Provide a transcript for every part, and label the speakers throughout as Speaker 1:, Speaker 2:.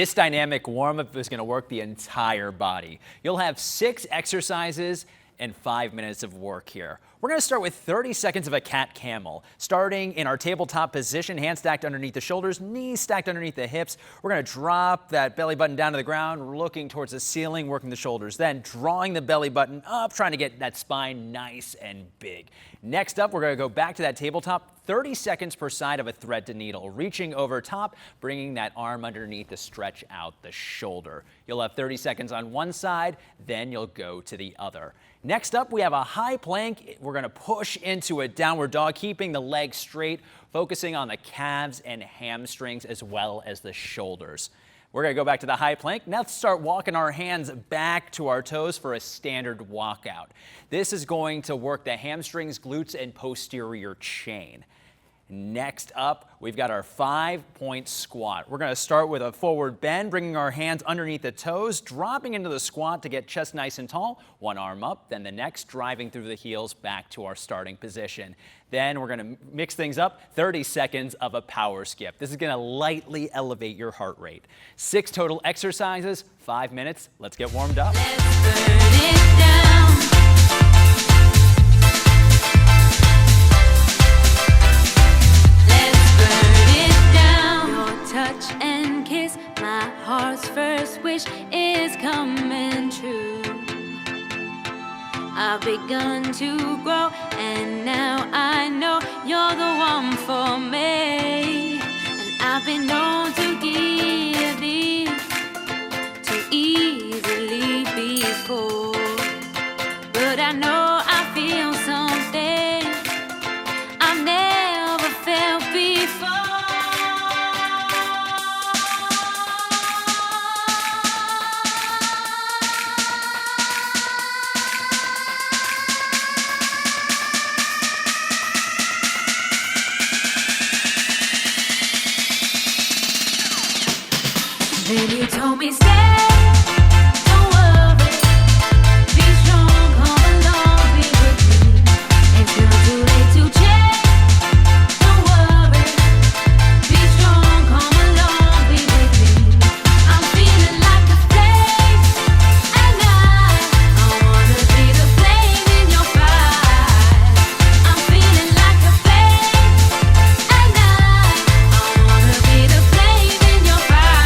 Speaker 1: This dynamic warm-up is going to work the entire body. You'll have 6 exercises and 5 minutes of work here. We're going to start with 30 seconds of a cat camel. Starting in our tabletop position, hands stacked underneath the shoulders, knees stacked underneath the hips. We're going to drop that belly button down to the ground, looking towards the ceiling, working the shoulders. Then drawing the belly button up, trying to get that spine nice and big. Next up, we're going to go back to that tabletop, 30 seconds per side of a thread to needle, reaching over top, bringing that arm underneath to stretch out the shoulder. You'll have 30 seconds on one side, then you'll go to the other. Next up, we have a high plank. We're going to push into a downward dog, keeping the legs straight, focusing on the calves and hamstrings as well as the shoulders. We're going to go back to the high plank. Now let's start walking our hands back to our toes for a standard walkout. This is going to work the hamstrings, glutes, and posterior chain. Next up, we've got our 5-point squat. We're going to start with a forward bend, bringing our hands underneath the toes, dropping into the squat to get chest nice and tall. One arm up, then the next, driving through the heels back to our starting position. Then we're going to mix things up, 30 seconds of a power skip. This is going to lightly elevate your heart rate. 6 total exercises, 5 minutes. Let's get warmed up.
Speaker 2: Let's burn it down. Touch and kiss, my heart's first wish is coming true. I've begun to grow, and now I know you're the one for me. And I've been known to give in too easily before, but I know I feel something I've never felt before. Then you told me stay, don't worry, be strong, come along, be with me. It's not too late to change, don't worry, be strong, come along, be with me. I'm feeling like a flame at night, I wanna be the flame in your fire. I'm feeling like a flame at night, I wanna be the flame in your fire.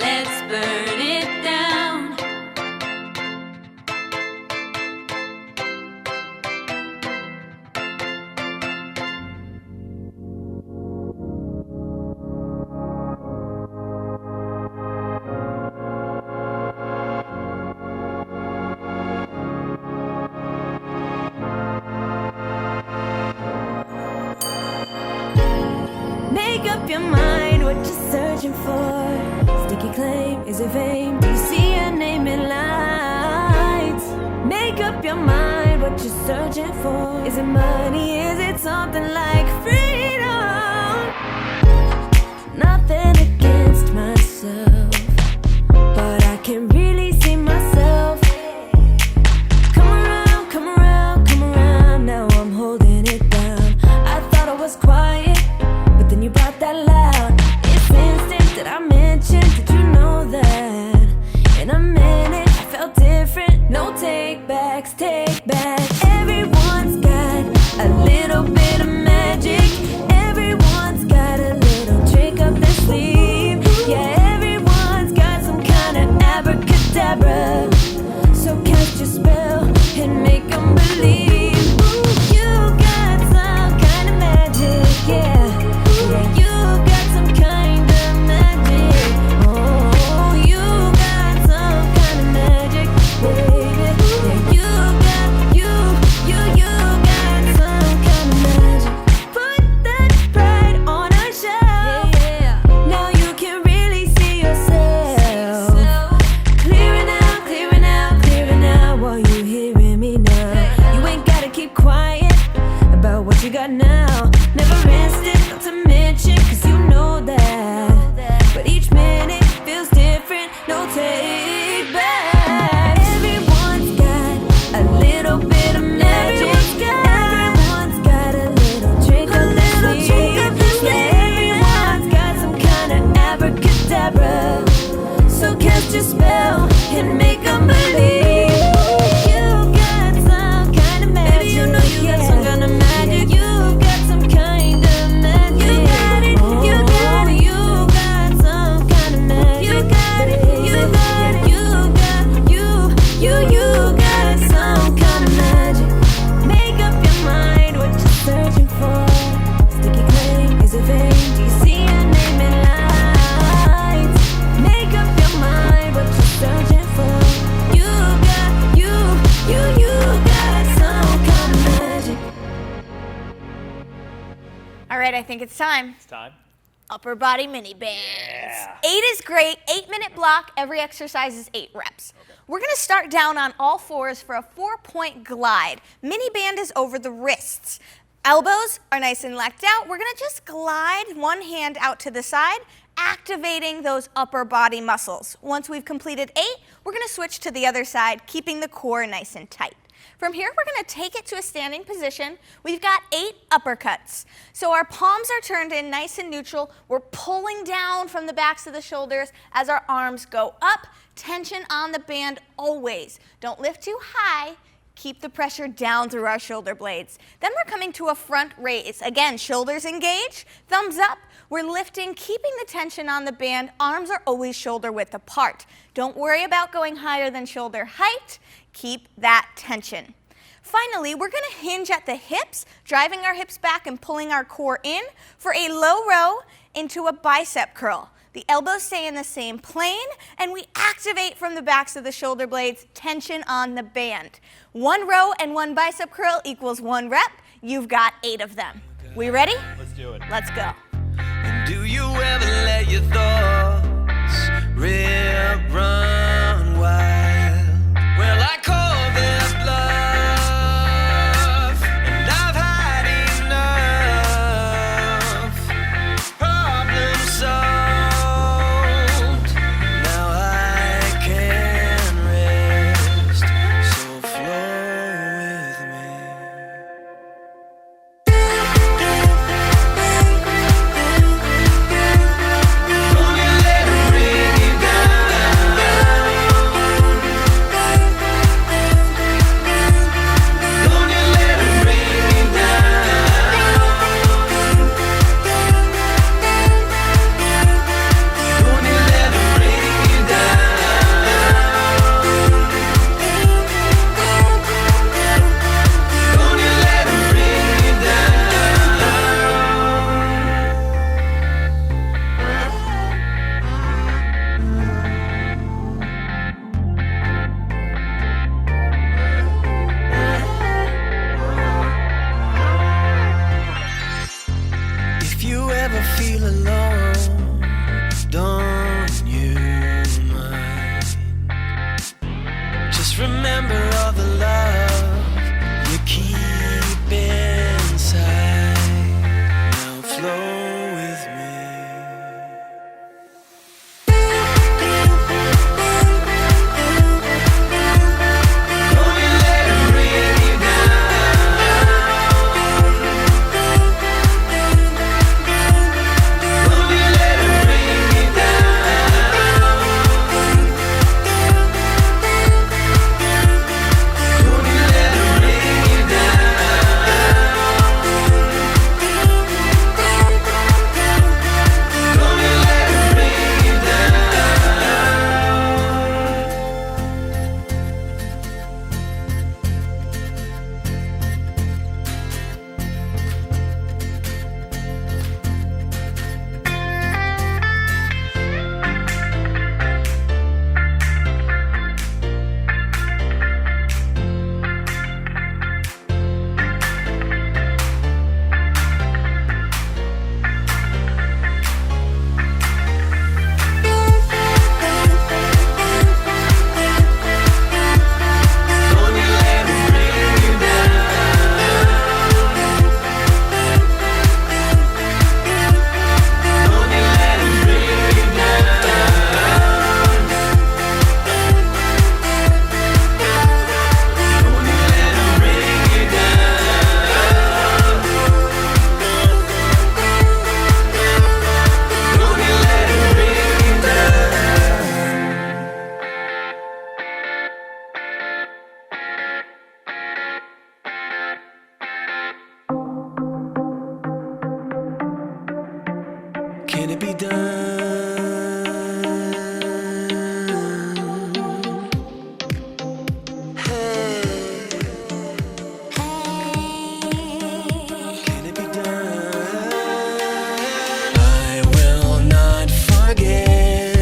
Speaker 2: Let's burn it down.
Speaker 3: Make up your mind what you're searching for. Sticky claim, is it fame? Do you see your name in lights? Make up your mind what you're searching for. Is it money? Is it something like freedom? Nothing against myself, but I can really see myself. Come around, come around, come around. Now I'm holding it down. I thought I was quiet, but then you brought that loud. It's instinct that I mentioned. Did you know that? In a minute, I felt different. No take backs, take back. Everyone's got a little bit of magic. Everyone's got a little trick up their sleeve. about what you got now. Never rested, not to mention, cause you know that. But each minute feels different, no take back. Everyone's got a little bit of magic. Everyone's got a little trick up their sleeve. Everyone's got some kind of abracadabra. So cast your spell and make 'em believe. You got some kind of magic. Baby, you know you got some kind of magic. You got some kind of magic. You got it, you got it. You got some kind of magic. You got it, you got it. You got some kind of magic. Make up your mind what you're searching for. Sticky claim, is it vain? Do you see your name in lights? Make up your mind what you're searching for. You got some kind of magic.
Speaker 4: All right, I think it's time.
Speaker 1: It's time.
Speaker 4: Upper body mini bands. 8 is great. 8-minute block. Every exercise is 8 reps. We're going to start down on all fours for a 4-point glide. Mini band is over the wrists. Elbows are nice and lecked out. We're going to just glide one hand out to the side, activating those upper body muscles. Once we've completed 8, we're going to switch to the other side, keeping the core nice and tight. From here, we're going to take it to a standing position. We've got 8 uppercuts. So our palms are turned in nice and neutral. We're pulling down from the backs of the shoulders as our arms go up. Tension on the band always. Don't lift too high. Keep the pressure down through our shoulder blades. Then we're coming to a front raise. Again, shoulders engaged, thumbs up. We're lifting, keeping the tension on the band. Arms are always shoulder width apart. Don't worry about going higher than shoulder height. Keep that tension. Finally, we're going to hinge at the hips, driving our hips back and pulling our core in for a low row into a bicep curl. The elbows stay in the same plane, and we activate from the backs of the shoulder blades, tension on the band. 1 row and 1 bicep curl equals 1 rep. You've got 8 of them. We ready?
Speaker 1: Let's do it.
Speaker 4: Let's go.
Speaker 5: Do you ever let your thoughts run wild? Well, I call this love, and I've had enough. Problem solved. Now I can rest. So flow with me. Don't you let it bring you down. Can it be done? Hey, can it be done? I will not forget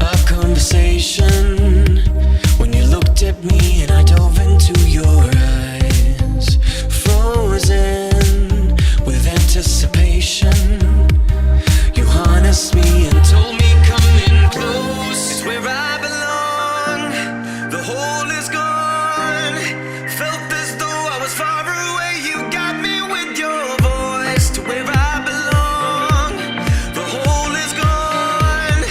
Speaker 5: our conversation when you looked at me and I dove into your eyes, frozen with anticipation. You harnessed me and told me come in close. It's where I belong. The hole is gone. Felt as though I was far away. You got me with your voice to where I belong. The hole is gone.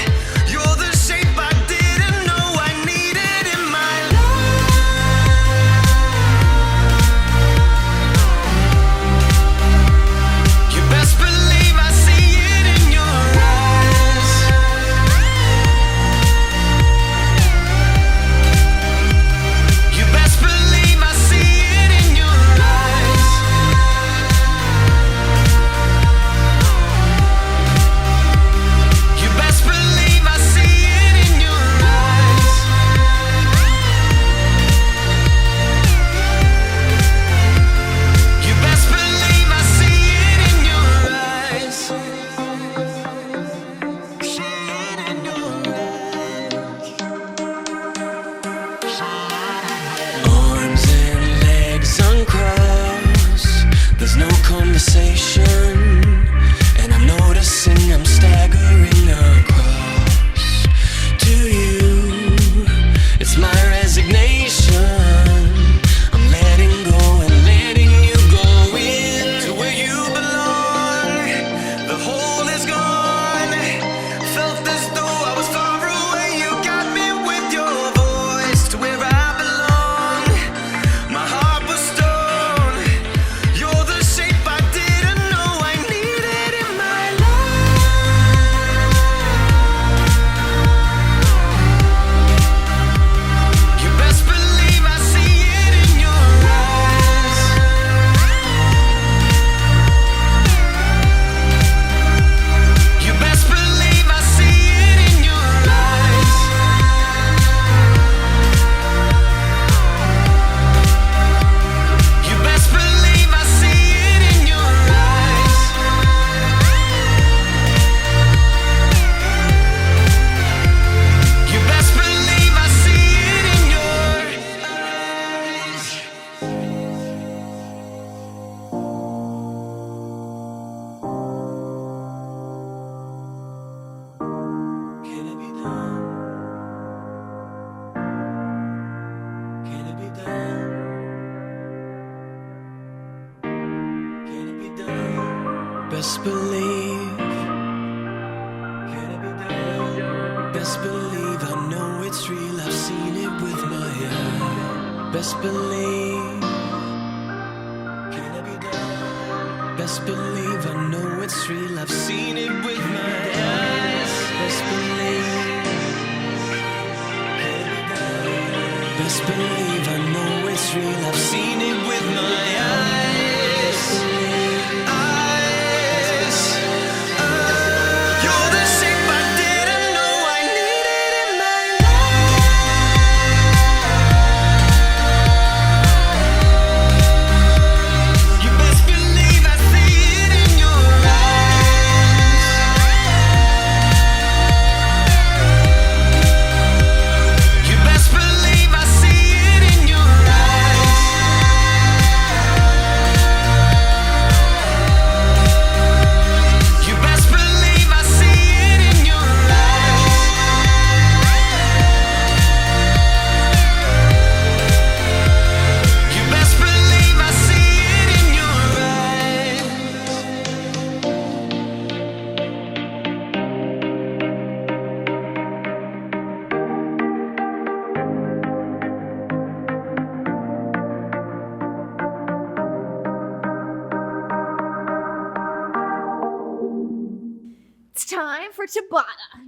Speaker 5: You're the shape I didn't know I needed in my life. You best believe I see it in your eyes. You best believe I see it in your eyes. You best believe I see it in your eyes. You best believe I see it in your eyes. See it in your eyes. Arms and legs uncrossed. There's no conversation, and I'm noticing I'm staggering across to you. It's my resignation. I'm letting go and letting you go in to where you belong. The hole is gone. Felt as though I was far away. You got me with your voice to where I belong. My heart was stone. You're the shape I didn't know I needed in my life. You best believe I see it in your eyes. You best believe I see it in your eyes. You best believe I see it in your eyes. You best believe I see it in your eyes. Can it be done? Can it be done? Can it be done? Best believe. Can it be done? Best believe I know it's real. I've seen it with my eyes. Best believe. Can it be done? Best believe I know it's real. I've seen it with my eyes. Best believe. Can it be done? Best believe I know it's real. I've seen it with my eyes. Eyes. You're the shape I didn't know I needed in my life. You best believe I see it in your eyes. You best believe I see it in your eyes.
Speaker 4: time for Tabata.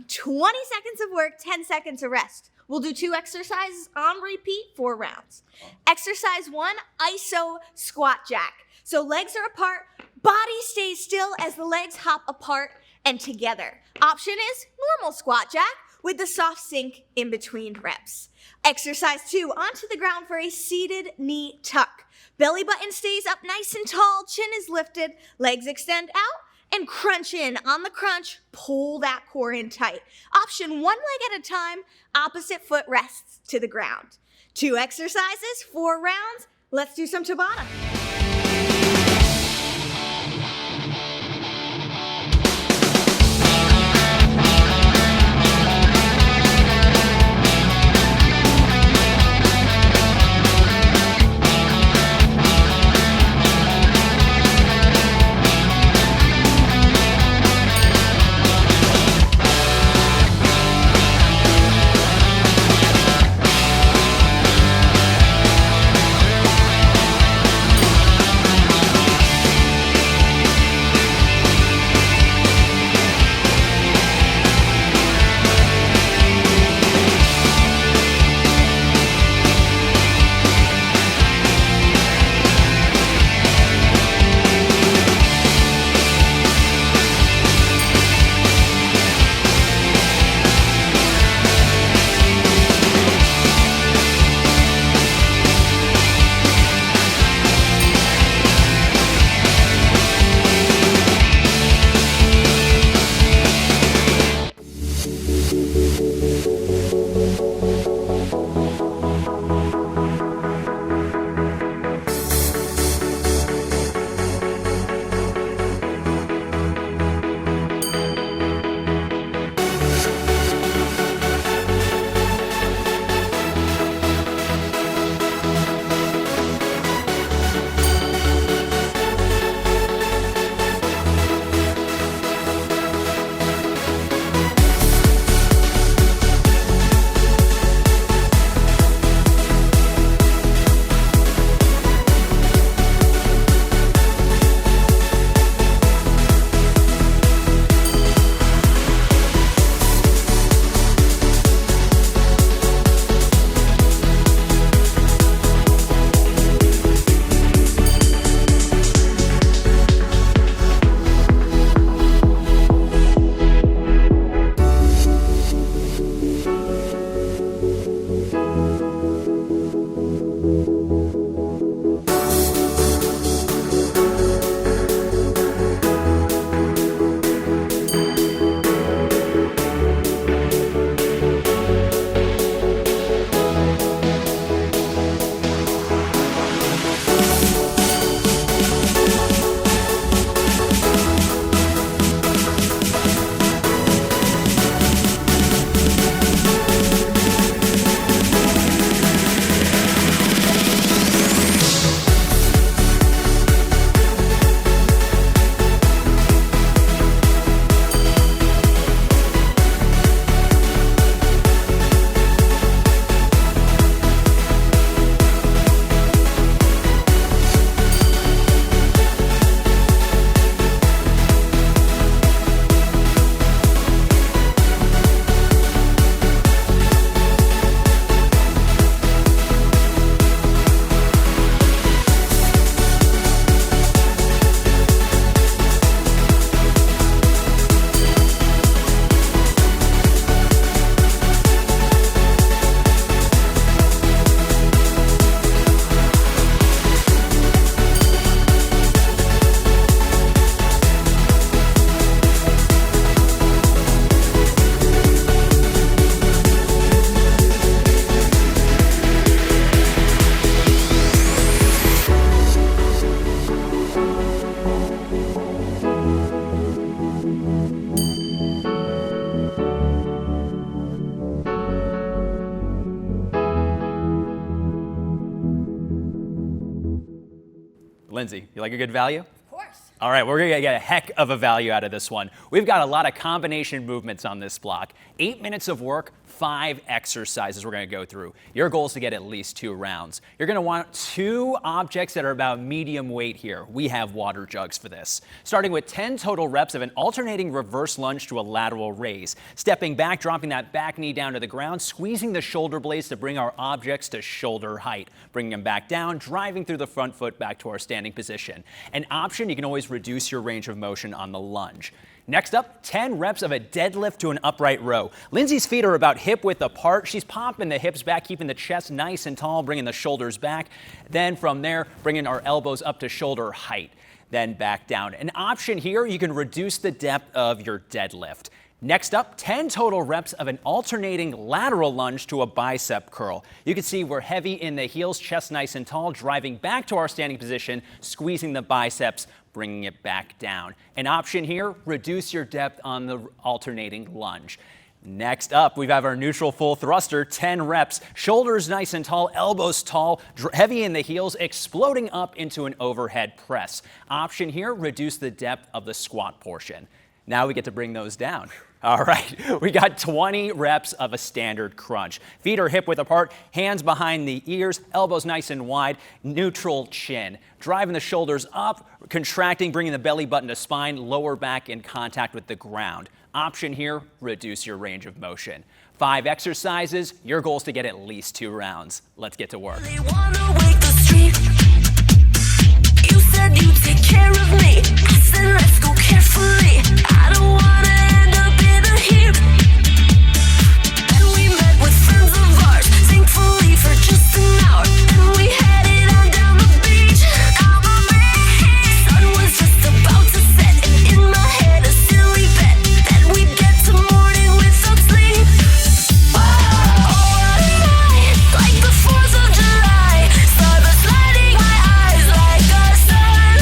Speaker 4: 20 seconds of work, 10 seconds of rest. We'll do 2 exercises on repeat, 4 rounds. Exercise 1, iso squat jack. So legs are apart, body stays still as the legs hop apart and together. Option is normal squat jack with the soft sink in between reps. Exercise 2, onto the ground for a seated knee tuck. Belly button stays up nice and tall, chin is lifted, legs extend out, and crunch in. On the crunch, pull that core in tight. Option 1 leg at a time, opposite foot rests to the ground. 2 exercises, 4 rounds. Let's do some Tabata.
Speaker 1: Lindsay, you like a good value?
Speaker 4: Of course.
Speaker 1: All right, we're gonna get a heck of a value out of this one. We've got a lot of combination movements on this block. 8 minutes of work, 5 exercises we're gonna go through. Your goal is to get at least 2 rounds. You're gonna want 2 objects that are about medium weight here. We have water jugs for this. Starting with 10 total reps of an alternating reverse lunge to a lateral raise. Stepping back, dropping that back knee down to the ground, squeezing the shoulder blades to bring our objects to shoulder height. Bringing them back down, driving through the front foot back to our standing position. An option, you can always reduce your range of motion on the lunge. Next up, 10 reps of a deadlift to an upright row. Lindsay's feet are about hip width apart. She's popping the hips back, keeping the chest nice and tall, bringing the shoulders back. Then from there, bringing our elbows up to shoulder height, then back down. An option here, you can reduce the depth of your deadlift. Next up, 10 total reps of an alternating lateral lunge to a bicep curl. You can see we're heavy in the heels, chest nice and tall, driving back to our standing position, squeezing the biceps, bringing it back down. An option here, reduce your depth on the alternating lunge. Next up, we have our neutral full thruster, 10 reps, shoulders nice and tall, elbows tall, heavy in the heels, exploding up into an overhead press. Option here, reduce the depth of the squat portion. Now we get to bring those down. All right, we got 20 reps of a standard crunch. Feet are hip width apart, hands behind the ears, elbows nice and wide, neutral chin. Driving the shoulders up, contracting, bringing the belly button to spine, lower back in contact with the ground. Option here, reduce your range of motion. 5 exercises, your goal is to get at least 2 rounds. Let's get to work.
Speaker 3: They wanna wake the street. You said you'd take care of me. I said let's go carefully. I don't wanna end up in a heap. And we met with friends of ours, thankfully for just an hour. And we headed on down the beach. Sun was just about to set, and in my head a silly bet that we'd get to morning without sleep. Oh, what a night, like the 4th of July. Stars are sliding my eyes like a sun.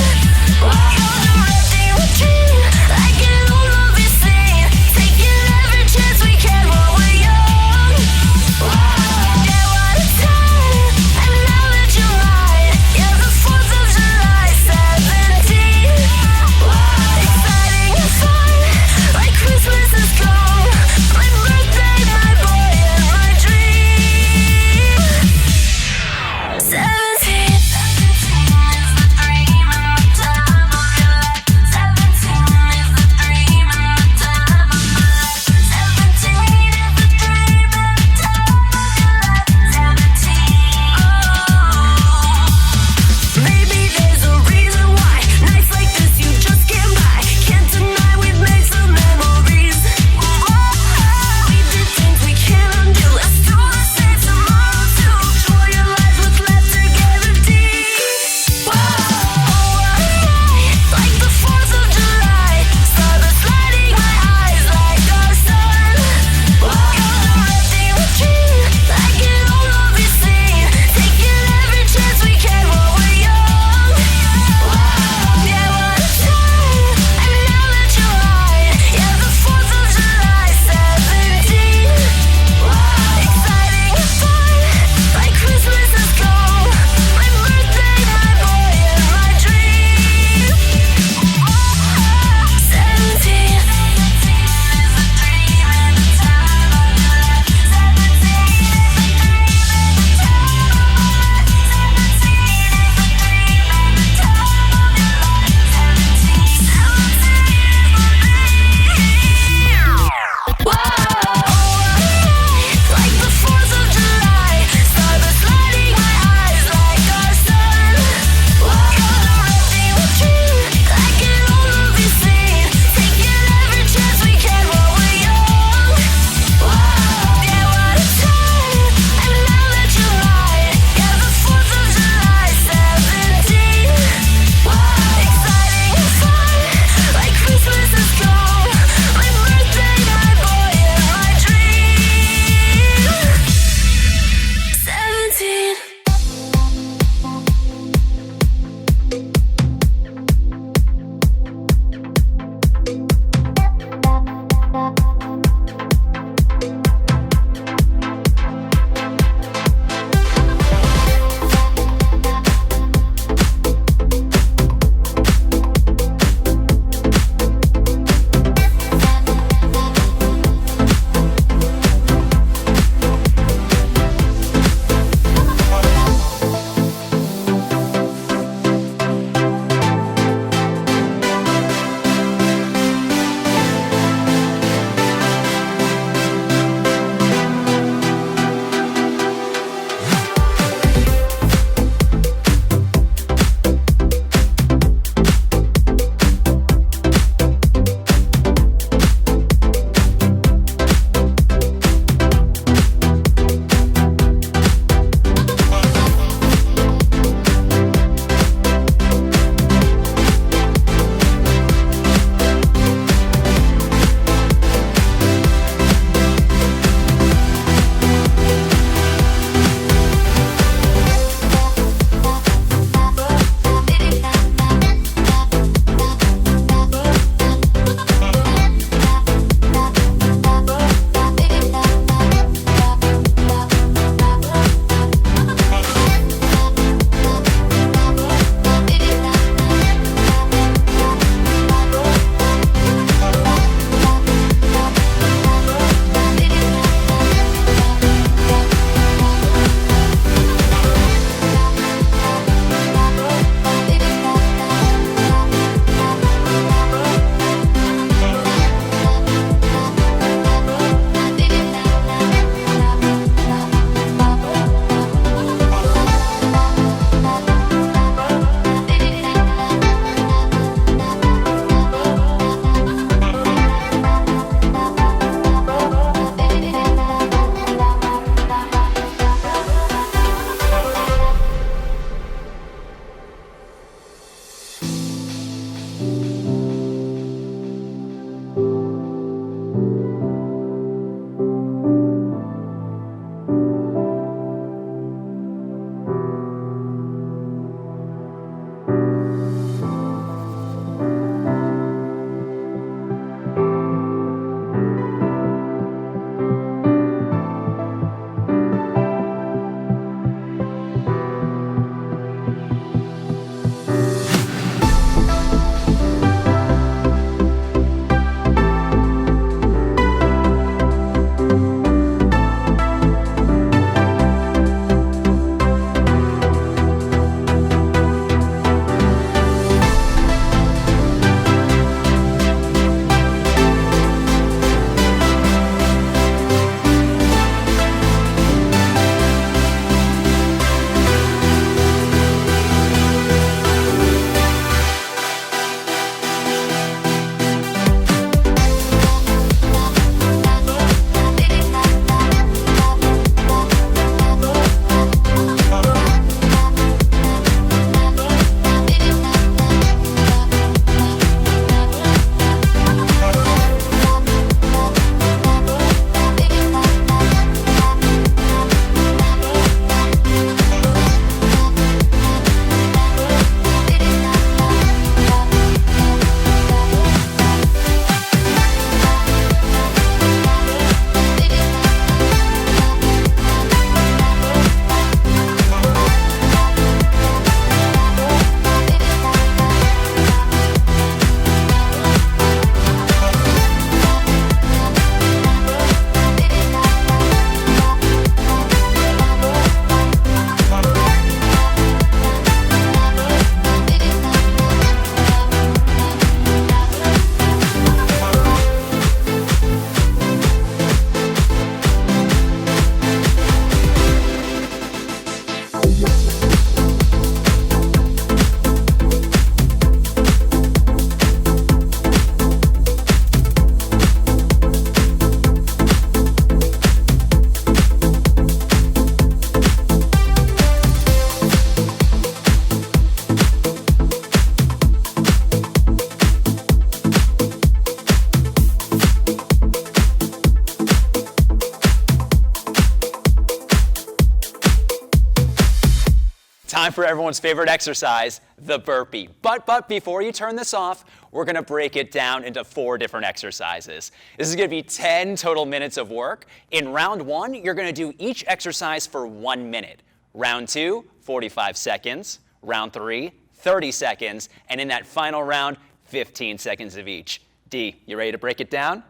Speaker 1: time for everyone's favorite exercise, the burpee. But before you turn this off, we're gonna break it down into 4 different exercises. This is gonna be 10 total minutes of work. In round 1, you're gonna do each exercise for 1 minute. Round 2, 45 seconds. Round 3, 30 seconds. And in that final round, 15 seconds of each. Dee, you ready to break it down?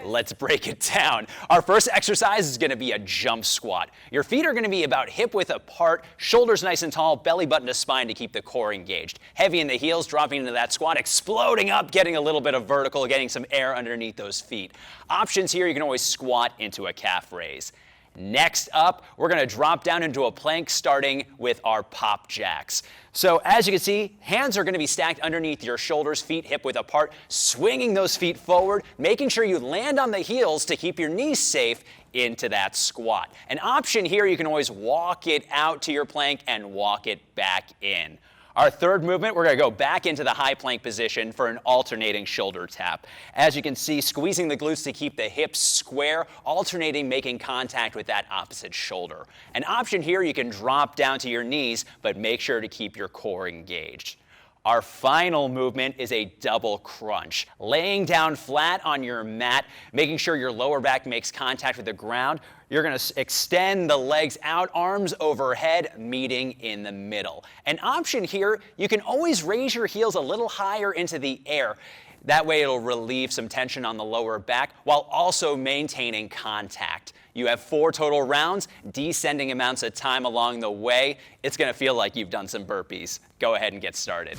Speaker 1: Let's break it down. Our first exercise is gonna be a jump squat. Your feet are gonna be about hip width apart, shoulders nice and tall, belly button to spine to keep the core engaged. Heavy in the heels, dropping into that squat, exploding up, getting a little bit of vertical, getting some air underneath those feet. Options here, you can always squat into a calf raise. Next up, we're gonna drop down into a plank starting with our pop jacks. So as you can see, hands are gonna be stacked underneath your shoulders, feet hip width apart, swinging those feet forward, making sure you land on the heels to keep your knees safe into that squat. An option here, you can always walk it out to your plank and walk it back in. Our third movement, we're gonna go back into the high plank position for an alternating shoulder tap. As you can see, squeezing the glutes to keep the hips square, alternating, making contact with that opposite shoulder. An option here, you can drop down to your knees, but make sure to keep your core engaged. Our final movement is a double crunch. Laying down flat on your mat, making sure your lower back makes contact with the ground. You're gonna extend the legs out, arms overhead, meeting in the middle. An option here, you can always raise your heels a little higher into the air. That way it'll relieve some tension on the lower back while also maintaining contact. You have 4 total rounds, descending amounts of time along the way. It's gonna feel like you've done some burpees. Go ahead and get started.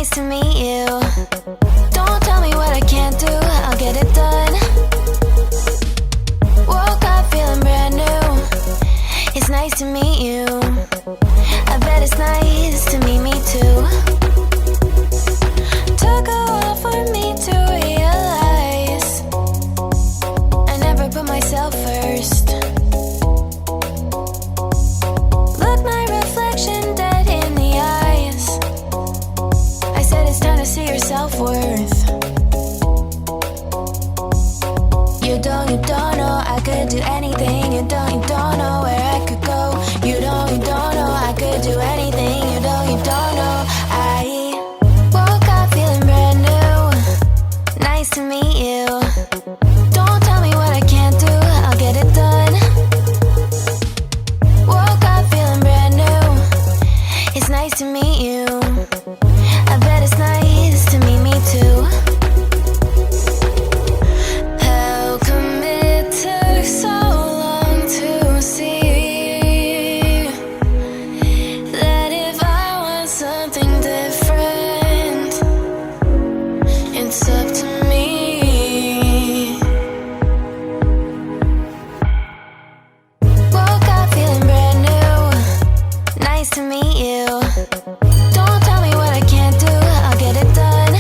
Speaker 3: Nice to meet you. Don't tell me what I can't do, I'll get it done. Woke up feeling brand new. It's nice to meet you. I bet it's nice to meet me too. Took a while for me to realize I never put myself first. Look my reflection dead in the eyes. I said it's time to see your self-worth. You don't know I could do anything. You don't know where I could go. You don't know I could do anything. You don't know I woke up feeling brand new. Nice to meet you. Don't tell me what I can't do, I'll get it done. Woke up feeling brand new. It's nice to meet you. I bet it's nice to meet me too. How come it took so long to see that if I want something different, it's up to me. Woke up feeling brand new. Nice to meet you. Don't tell me what I can't do, I'll get it done.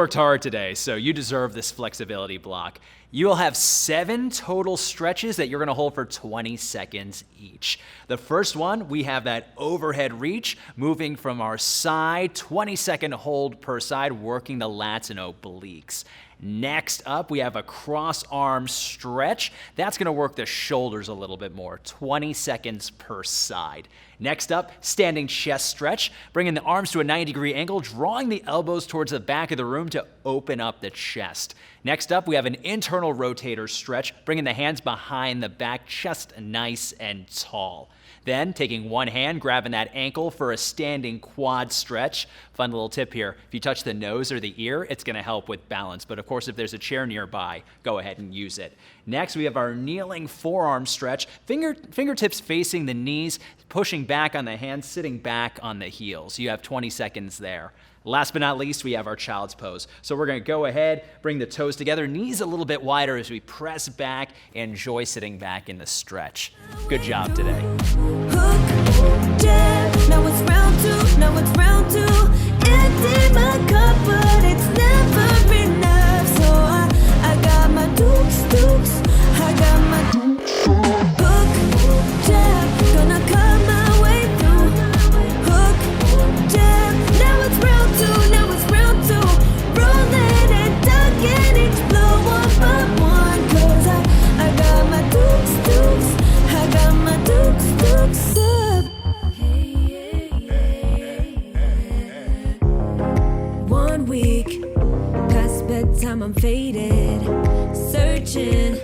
Speaker 1: worked hard today, so you deserve this flexibility block. You'll have 7 total stretches that you're gonna hold for 20 seconds each. The first one, we have that overhead reach, moving from our side, 20-second hold per side, working the lats and obliques. Next up, we have a cross arm stretch. That's gonna work the shoulders a little bit more, 20 seconds per side. Next up, standing chest stretch, bringing the arms to a 90-degree angle, drawing the elbows towards the back of the room to open up the chest. Next up, we have an internal rotator stretch, bringing the hands behind the back, chest nice and tall. Then, taking one hand, grabbing that ankle for a standing quad stretch. Fun little tip here, if you touch the nose or the ear, it's gonna help with balance. But of course, if there's a chair nearby, go ahead and use it. Next, we have our kneeling forearm stretch. Fingertips facing the knees, pushing back on the hands, sitting back on the heels. You have 20 seconds there. Last but not least, we have our child's pose. So we're gonna go ahead, bring the toes together, knees a little bit wider as we press back, enjoy sitting back in the stretch. Good job today.
Speaker 3: Hook, jab, now it's round 2, now it's round 2. Empty my cup, but it's never enough. So I got my dukes, I got my dukes. Hook, jab, gonna cut my way through. Hook, jab, now it's round 2, now it's round 2. Rolling and ducking each blow one by one. 'Cause I got my dukes, I got my dukes up. 1 week past bedtime, I'm faded, searching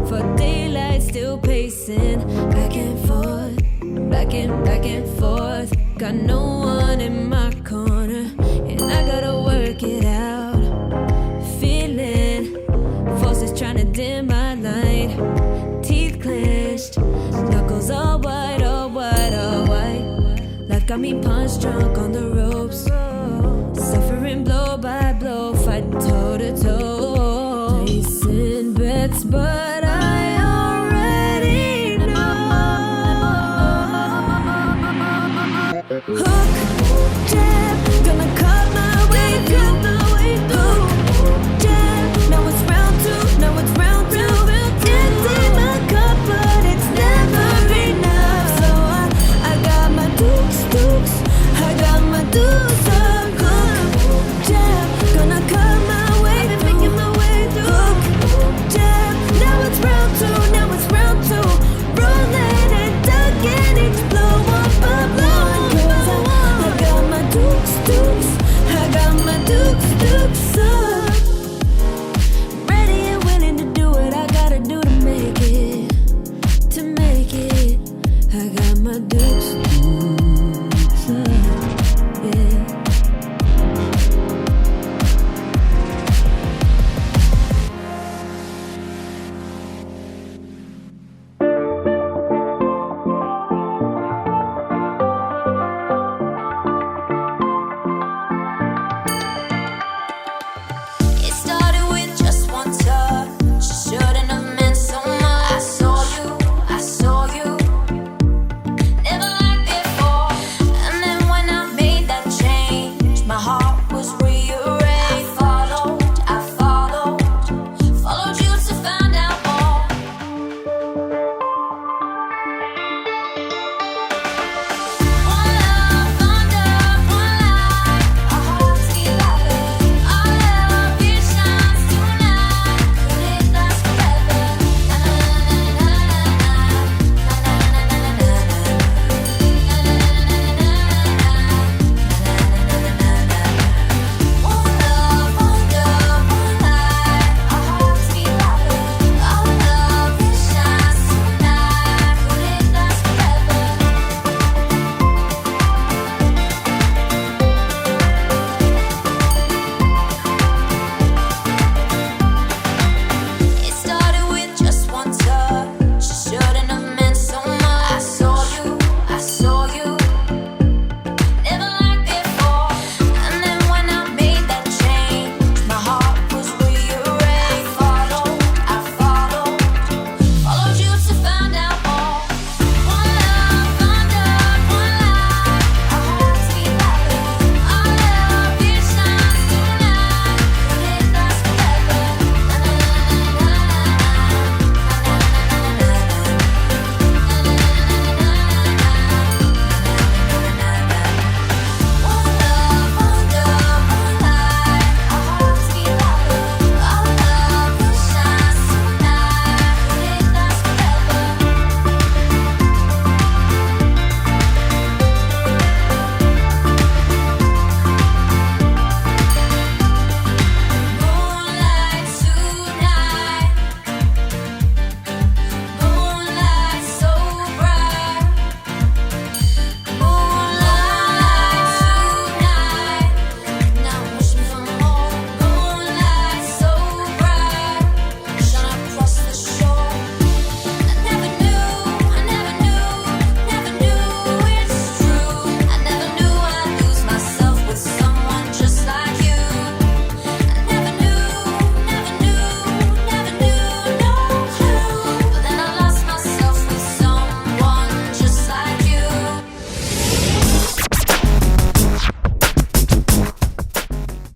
Speaker 3: for daylight, still pacing back and forth, back and forth. Got no one in my corner, and I gotta work it out. Feeling forces trying to dim my light. Teeth clenched, knuckles all white, all white, all white. Life got me punch drunk on the ropes.